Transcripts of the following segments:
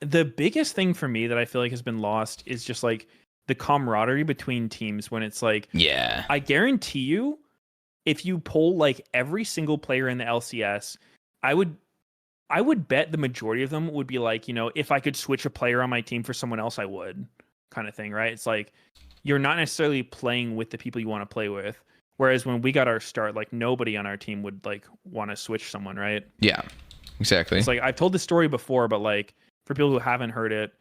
the biggest thing for me that I feel like has been lost is just like the camaraderie between teams when it's like, Yeah. I guarantee you, if you poll like every single player in the LCS, I would bet the majority of them would be like, if I could switch a player on my team for someone else, I would, kind of thing, right? It's like you're not necessarily playing with the people you want to play with. Whereas when we got our start, like nobody on our team would like want to switch someone, right? Yeah, exactly. It's like I've told this story before, but like for people who haven't heard it,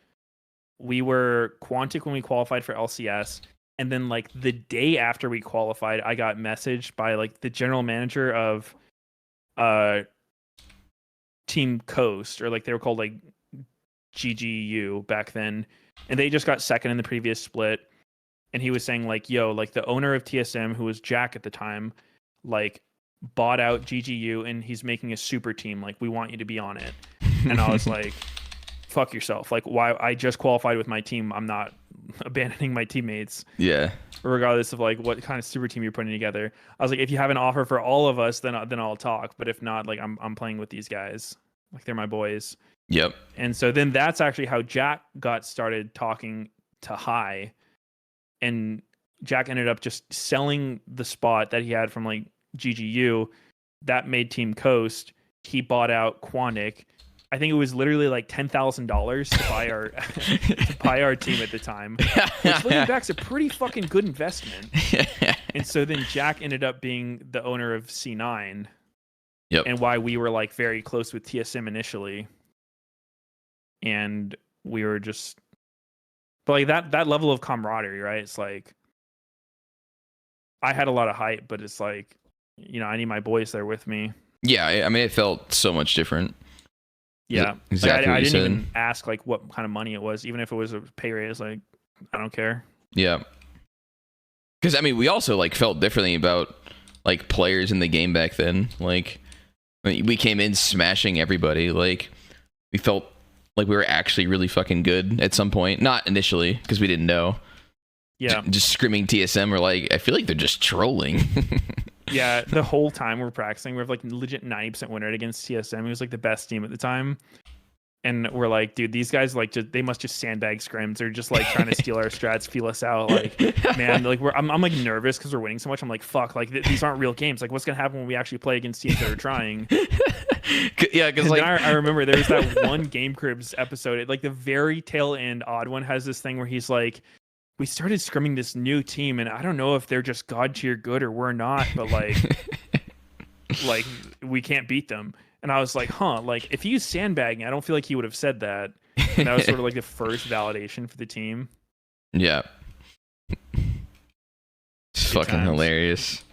we were Quantic when we qualified for LCS. And then like the day after we qualified, I got messaged by like the general manager of Team Coast, or like they were called like GGU back then. And they just got second in the previous split. And he was saying like, yo, like the owner of TSM, who was Jack at the time, like bought out GGU and he's making a super team. Like, we want you to be on it. And I was like, fuck yourself. Like, why? I just qualified with my team. I'm not abandoning my teammates. Yeah. Regardless of like what kind of super team you're putting together. I was like, if you have an offer for all of us, then I'll talk. But if not, like I'm playing with these guys. Like, they're my boys. Yep. And so then that's actually how Jack got started talking to High. And Jack ended up just selling the spot that he had from like GGU. That made Team Coast. He bought out Quantic. I think it was literally like $10,000 to buy our team at the time. Which, looking back, is a pretty fucking good investment. And so then Jack ended up being the owner of C9. Yep. And why we were like very close with TSM initially. And we were just, but like that level of camaraderie, right? It's like, I had a lot of hype, but it's like, I need my boys there with me. Yeah, I mean, it felt so much different. Yeah, exactly. Like, I didn't even ask like what kind of money it was, even if it was a pay raise. Like, I don't care. Yeah, because I mean, we also like felt differently about like players in the game back then. Like, we came in smashing everybody. Like, we felt like we were actually really fucking good at some point. Not initially, because we didn't know. Yeah, just screaming TSM. We're like, I feel like they're just trolling. Yeah, the whole time we're practicing, we're like legit 90% win rate against TSM. He was like the best team at the time. And we're like, dude, these guys like they must just sandbag scrims. They're just like trying to steal our strats, feel us out. Like, man, like I'm like nervous because we're winning so much. I'm like, fuck, like these aren't real games. Like, what's gonna happen when we actually play against teams that are trying? Yeah, because like I remember there was that one Game Cribs episode. Like the very tail end, Odd One has this thing where he's like, we started scrimming this new team, and I don't know if they're just god tier good or we're not, but like we can't beat them. And I was like, huh, like if he used sandbagging, I don't feel like he would have said that. And that was sort of like the first validation for the team. Yeah. It's fucking hilarious.